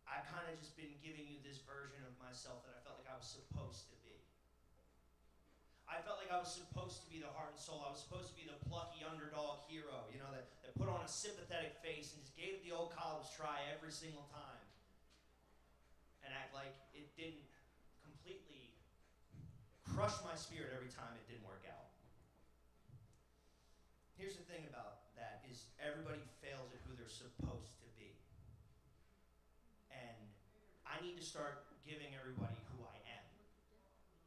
I've kind of just been giving you this version of myself that I felt like I was supposed to be. I felt like I was supposed to be the heart and soul. I was supposed to be the plucky underdog hero, you know, that put on a sympathetic face and just gave it the old college try every single time. And act like it didn't completely crush my spirit every time it didn't work out. Here's the thing about that is everybody fails at who they're supposed to be. And I need to start giving everybody who I am.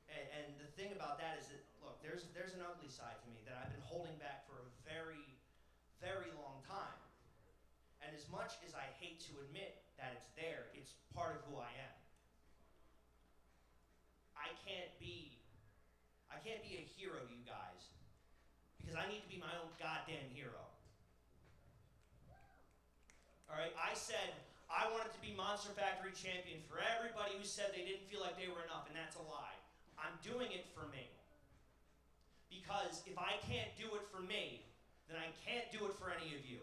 And the thing about that is that, look, there's an ugly side to me that I've been holding back for a very, very long time. And as much as I hate to admit that it's there, it's part of who I am. I can't be a hero to you guys because I need to be my own goddamn hero. All right, I said I wanted to be Monster Factory champion for everybody who said they didn't feel like they were enough, and that's a lie. I'm doing it for me. Because if I can't do it for me, then I can't do it for any of you.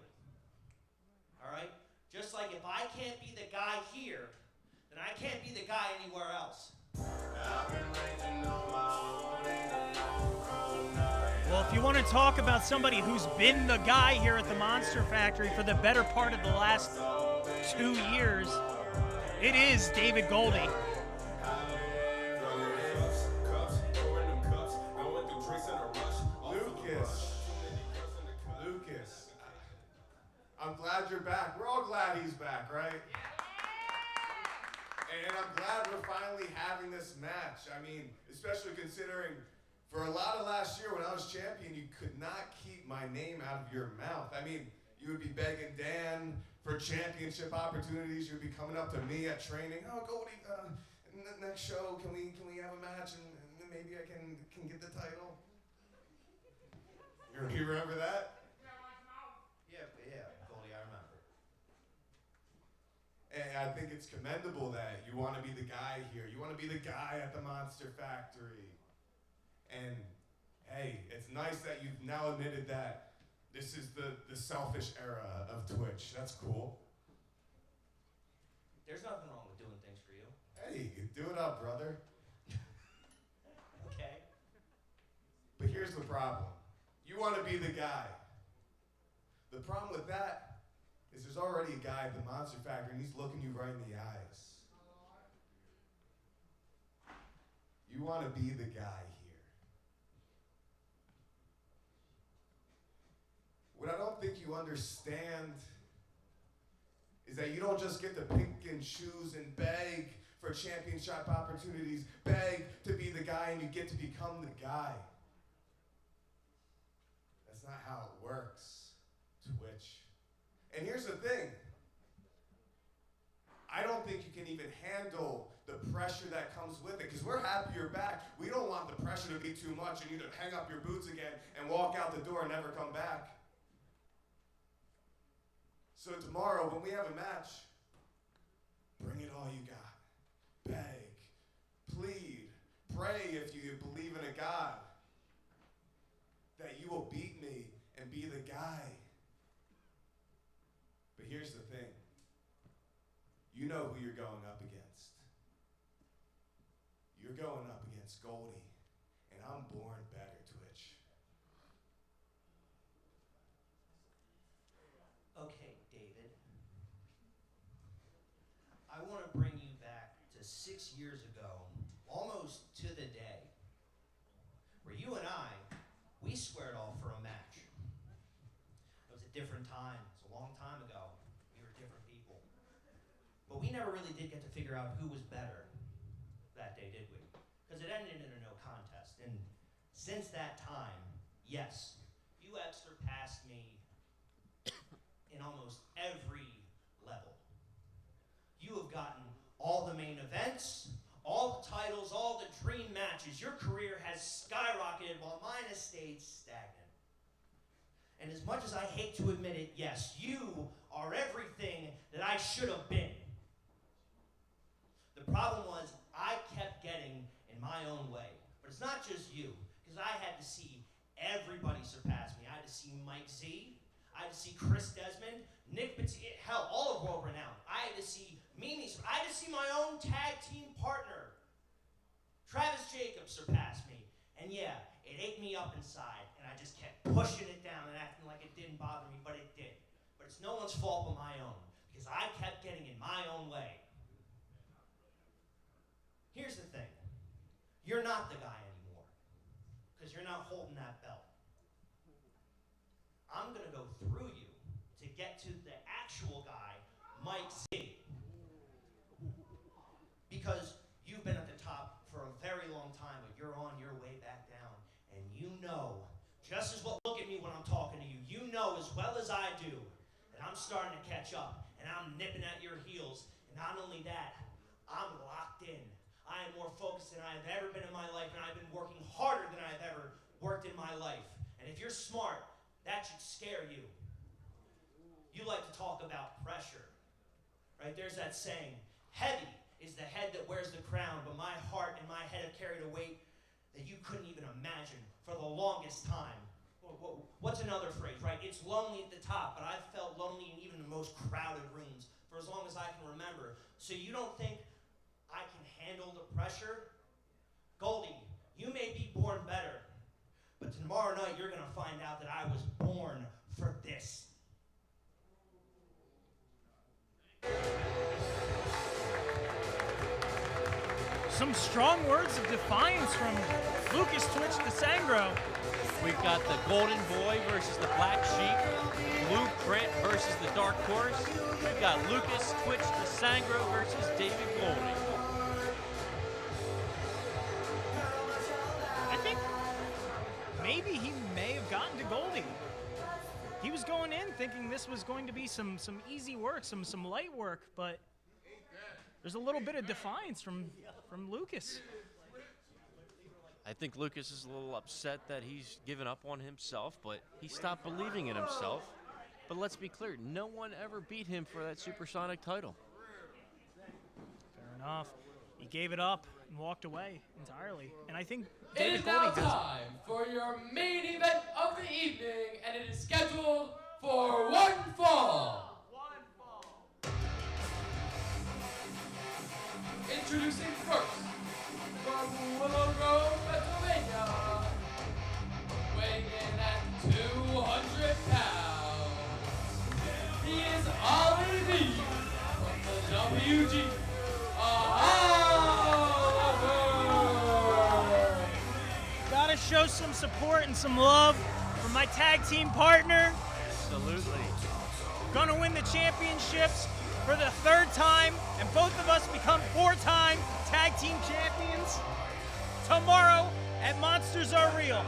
All right? Just like if I can't be the guy here, then I can't be the guy anywhere else. Well, if you want to talk about somebody who's been the guy here at the Monster Factory for the better part of the last 2 years, it is David Goldie. Lucas, I'm glad you're back. We're all glad he's back, right? And I'm glad we're finally having this match. I mean, especially considering for a lot of last year when I was champion, you could not keep my name out of your mouth. I mean, you would be begging Dan for championship opportunities. You would be coming up to me at training. Oh, Goldie, next show, can we have a match and maybe I can get the title? You remember that? Yeah, Goldie, I remember. And I think it's commendable that you want to be the guy here. You want to be the guy at the Monster Factory. And hey, it's nice that you've now admitted that this is the selfish era of Twitch. That's cool. There's nothing wrong with doing things for you. Hey, do it up, brother. Okay. But here's the problem. You want to be the guy. The problem with that is there's already a guy at the Monster Factory and he's looking you right in the eyes. You want to be the guy here. What I don't think you understand is that you don't just get to pick and choose and beg for championship opportunities, beg to be the guy, and you get to become the guy. That's not how it works, Twitch. And here's the thing. I don't think you can even handle the pressure that comes with it, because we're happy you're back. We don't want the pressure to be too much and you to hang up your boots again and walk out the door and never come back. So tomorrow, when we have a match, bring it all you got. Beg, plead, pray if you believe in a God that you will beat me and be the guy. But here's the thing. You know who you're going up against. You're going up against Goldie, and I'm born better, Twitch. Okay, David. I want to bring you back to 6 years ago, almost to the day, where you and we squared off for a match. It was a different time. It's a long time ago. We were different people. But we never really did get to figure out who was better that day, did we? Because it ended in a no contest. And since that time, yes, you have surpassed me in almost every level. You have gotten all the main events, all the titles, all the dream matches. Your career has skyrocketed while mine has stayed stagnant. And as much as I hate to admit it, yes, you are everything that I should have been. The problem was I kept getting in my own way. But it's not just you, because I had to see everybody surpass me. I had to see Mike Z. I had to see Chris Desmond, Nick Petit, hell, all of World Renowned. I had to see Mimi. I had to see my own tag team partner, Travis Jacobs, surpass me. And yeah, it ate me up inside, and I just kept pushing it down and acting like it didn't bother me, but it did. But it's no one's fault but my own, because I kept getting in my own way. Here's the thing. You're not the guy anymore, because you're not holding that belt. I'm going to go through you to get to the actual guy, Mike Z. Because you've been at the top for a very long time, but you're on your way back down. And you know, just as well, look at me when I'm talking to you, you know as well as I do that I'm starting to catch up, and I'm nipping at your heels. And not only that, I'm locked in. I am more focused than I have ever been in my life, and I've been working harder than I've ever worked in my life. And if you're smart, that should scare you. You like to talk about pressure, right? There's that saying, heavy is the head that wears the crown, but my heart and my head have carried a weight that you couldn't even imagine for the longest time. What's another phrase, right? It's lonely at the top, but I've felt lonely in even the most crowded rooms for as long as I can remember. So you don't think I can handle the pressure? Goldie, you may be born better, but tomorrow night you're gonna find out that I was born for this. Some strong words of defiance from Lucas Twitch DeSangro. We've got the Golden Boy versus the Black Sheep, Blueprint versus the Dark Horse. We've got Lucas Twitch DeSangro versus David Goldie. I think maybe he may have gotten to Goldie. He was going in thinking this was going to be some easy work, some light work, but there's a little bit of defiance from Lucas. I think Lucas is a little upset that he's given up on himself, but he stopped believing in himself. But let's be clear, no one ever beat him for that Supersonic title. Fair enough. He gave it up and walked away entirely. And I think It David is now Goldie has time for your main event of the evening, and it is scheduled for one fall. Introducing first, from Willow Grove, Pennsylvania, weighing in at 200 pounds, he is Ollie B from the WG. gotta show some support and some love for my tag team partner. Absolutely. Gonna win the championships for the third time, and both of us become four-time tag team champions tomorrow at Monsters Are Real.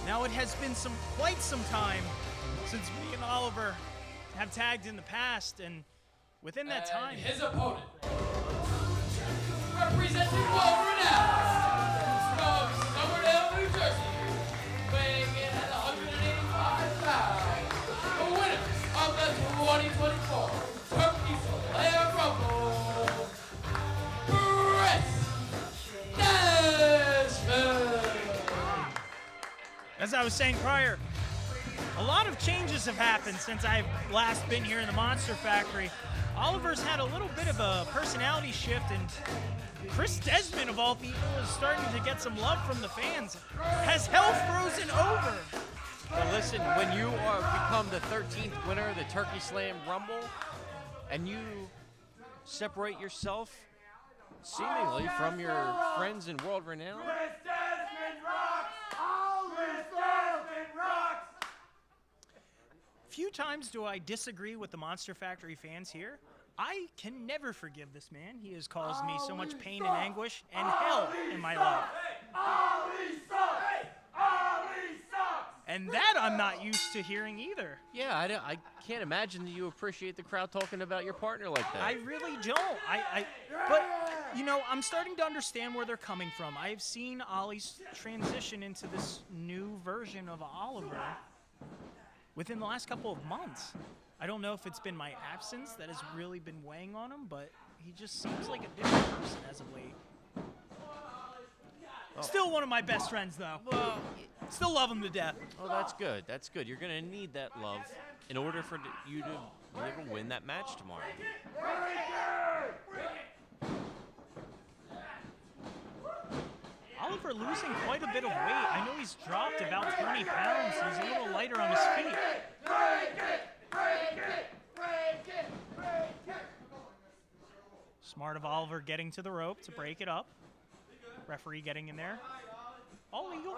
Now it has been quite some time since me and Oliver have tagged in the past, and within that time, his opponent, representing World Renowned from Somerdale, New Jersey, weighing in at 185 pounds, the winner of the 2024 Turkey Slayer Rumble, Chris Desmond. as I was saying prior, a lot of changes have happened since I've last been here in the Monster Factory. Oliver's had a little bit of a personality shift, and Chris Desmond, of all people, is starting to get some love from the fans. Has hell frozen over? Well, listen, when you become the 13th winner of the Turkey Slam Rumble, and you separate yourself seemingly from your friends in World Renown, Chris Desmond rocks! Chris Desmond rocks! Few times do I disagree with the Monster Factory fans here. I can never forgive this man. He has caused me so much pain and anguish and hell in my life. Ollie sucks! Ollie sucks! And that I'm not used to hearing either. Yeah, I can't imagine that you appreciate the crowd talking about your partner like that. I really don't. But, you know, I'm starting to understand where they're coming from. I've seen Ollie's transition into this new version of Oliver within the last couple of months. I don't know if it's been my absence that has really been weighing on him, but he just seems like a different person as of late. Still one of my best friends, though. Well, still love him to death. Oh, that's good. That's good. You're going to need that love in order for you to be able to win that match tomorrow. Oliver losing quite a bit of weight. I know he's dropped about 20 pounds. He's a little lighter on his feet. Smart of Oliver getting to the rope to break it up. Referee getting in there. All legal.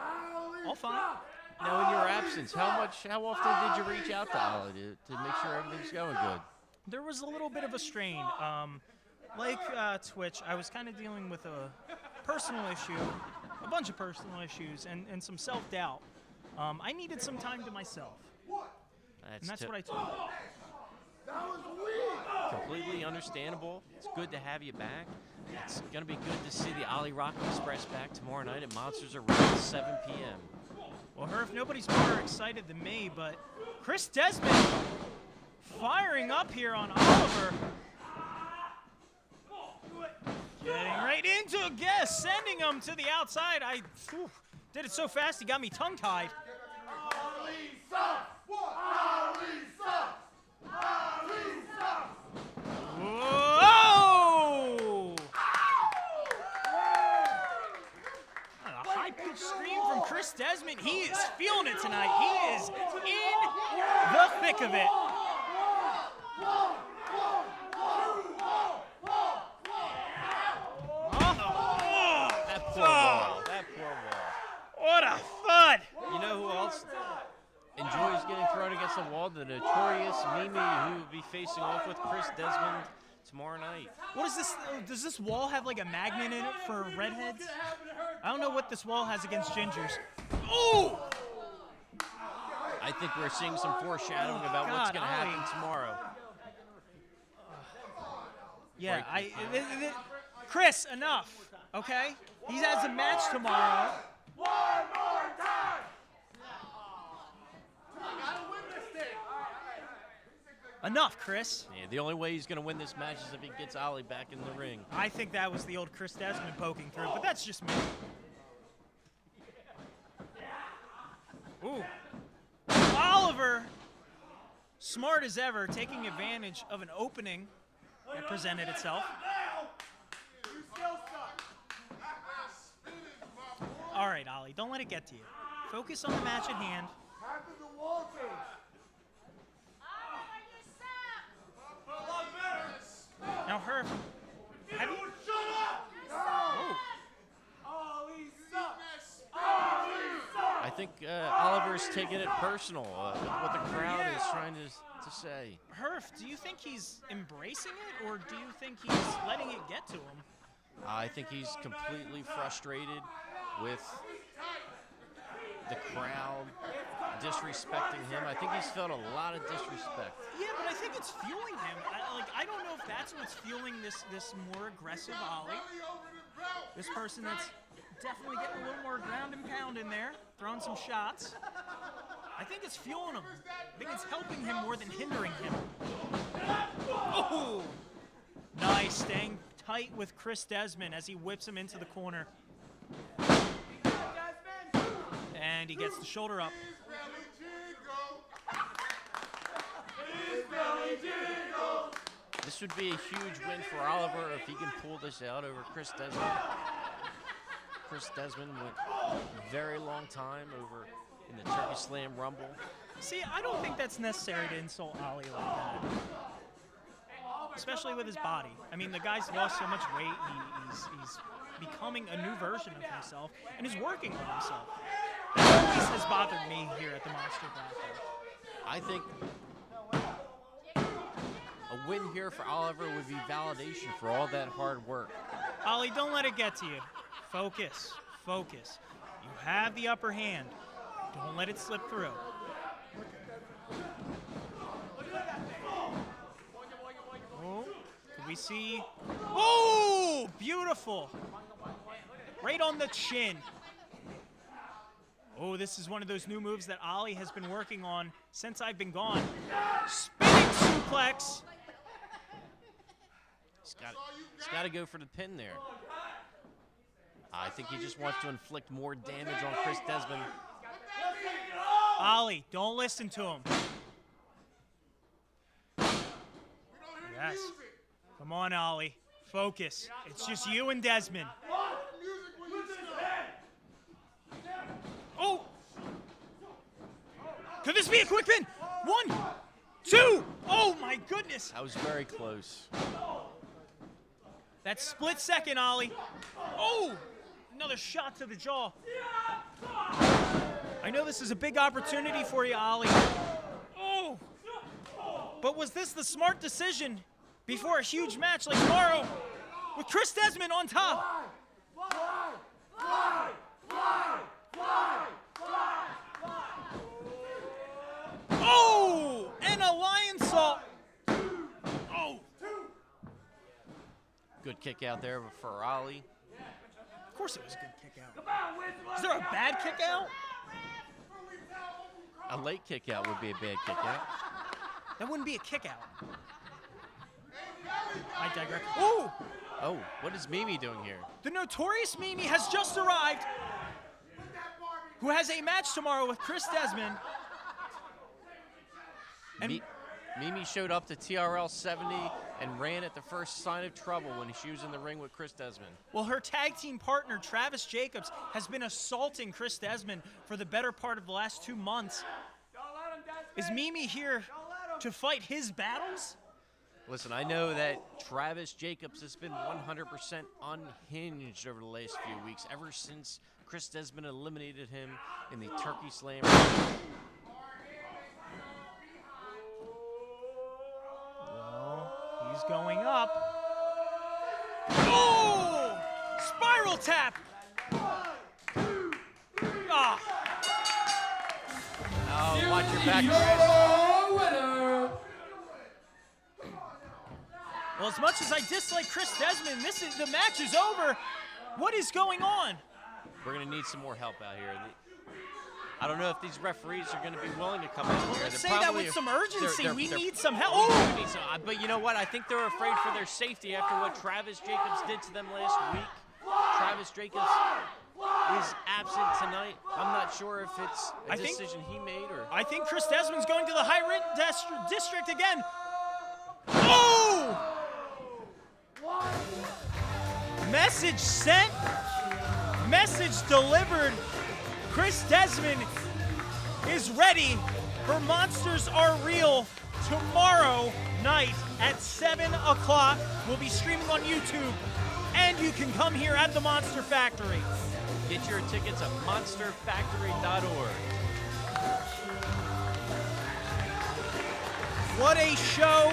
All fine. Now, in your absence, how often did you reach out to Ollie to make sure everything's going good? There was a little bit of a strain. Like Twitch, I was kind of dealing with a personal issue, a bunch of personal issues, and some self-doubt. I needed some time to myself. And that's what I told him. Completely understandable. It's good to have you back. It's going to be good to see the Ollie Rock Express back tomorrow night at Monsters Arena at 7 p.m. Well, Herf, nobody's more excited than me, but Chris Desmond firing up here on Oliver. Getting right into a guess, sending him to the outside. I did it so fast, he got me tongue-tied. Ollie sucks! Ollie sucks! Ollie sucks! Whoa! A high-pitched scream from Chris Desmond. He is feeling it tonight. He is in the thick of it. That poor ball. What a thud! You know who else enjoys getting thrown against the wall? The notorious Mimi, who will be facing off with Chris Desmond tomorrow night. What is this? Does this wall have like a magnet in it for redheads? I don't know what this wall has against gingers. Oh! I think we're seeing some foreshadowing about what's going to happen tomorrow. Yeah, Chris, enough, okay? He has a match tomorrow. One more time! I gotta win this thing! Enough, Chris. Yeah, the only way he's going to win this match is if he gets Ollie back in the ring. I think that was the old Chris Desmond poking through, but that's just me. Ooh. Oliver, smart as ever, taking advantage of an opening that presented itself. All right, Ollie, don't let it get to you. Focus on the match at hand. Now, Herb, have you... Shut up! Oh. Ollie sucks! Ollie sucks! I think Oliver's taking it personal, what the crowd is trying to say. Herf, do you think he's embracing it, or do you think he's letting it get to him? I think he's completely frustrated with the crowd disrespecting him. I think he's felt a lot of disrespect. Yeah, but I think it's fueling him. I don't know if that's what's fueling this more aggressive Ollie. This person that's definitely getting a little more ground and pound in there, throwing some shots. I think it's fueling him. I think it's helping him more than hindering him. Oh! Nice, staying tight with Chris Desmond as he whips him into the corner. And he gets the shoulder up. This would be a huge win for Oliver if he can pull this out over Chris Desmond. Chris Desmond went a very long time over in the Turkey Slam Rumble. See, I don't think that's necessary to insult Ollie like that. Especially with his body. I mean, the guy's lost so much weight, he's becoming a new version of himself, and is working on himself. That at least has bothered me here at the Monster Battle. I think a win here for Oliver would be validation for all that hard work. Ollie, don't let it get to you. Focus, focus. You have the upper hand. Don't let it slip through. Oh, can we see? Oh, beautiful. Right on the chin. Oh, this is one of those new moves that Ali has been working on since I've been gone. Spinning suplex. He's got to go for the pin there. I think he just wants to inflict more damage on Chris Desmond. Ali, don't listen to him. Yes. Come on, Ali. Focus. It's just you and Desmond. Oh! Could this be a quick pin? 1, 2. Oh my goodness. That was very close. That split second, Ali. Oh! Another shot to the jaw. I know this is a big opportunity for you, Ali. Oh! But was this the smart decision before a huge match like tomorrow with Chris Desmond on top? Oh! And a lion salt. Oh! Good kick out there for Ali. Of course it was a good kick out. Is there a bad kick out? A late kick out would be a bad kick out. That wouldn't be a kick out. I digress. Oh! Oh, what is Mimi doing here? The notorious Mimi has just arrived, who has a match tomorrow with Chris Desmond. And Mimi showed up to TRL 70 and ran at the first sign of trouble when she was in the ring with Chris Desmond. well, her tag team partner, Travis Jacobs, has been assaulting Chris Desmond for the better part of the last 2 months. Is Mimi here to fight his battles? Listen, I know that Travis Jacobs has been 100% unhinged over the last few weeks, ever since Chris Desmond eliminated him in the Turkey Slam. He's going up. Oh! Spiral tap! Ah! Oh, watch your back, Chris. Your winner. Well, as much as I dislike Chris Desmond, the match is over. What is going on? We're going to need some more help out here. I don't know if these referees are going to be willing to come out here. Let's say that with some urgency. We need some help. We Oh! need some, but you know what? I think they're afraid for their safety after what Travis Jacobs did to them last week. Travis Jacobs is absent tonight. I'm not sure if it's a decision he made or... I think Chris Desmond's going to the high-rent district again. Oh! Message sent. Message delivered. Chris Desmond is ready for Monsters Are Real tomorrow night at 7 o'clock. We'll be streaming on YouTube, and you can come here at the Monster Factory. Get your tickets at monsterfactory.org. What a show.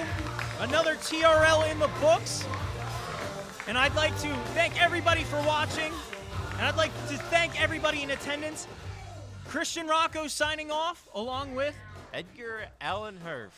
Another TRL in the books. And I'd like to thank everybody for watching. And I'd like to thank everybody in attendance. Christian Rocco signing off, along with Edgar Allan Herf.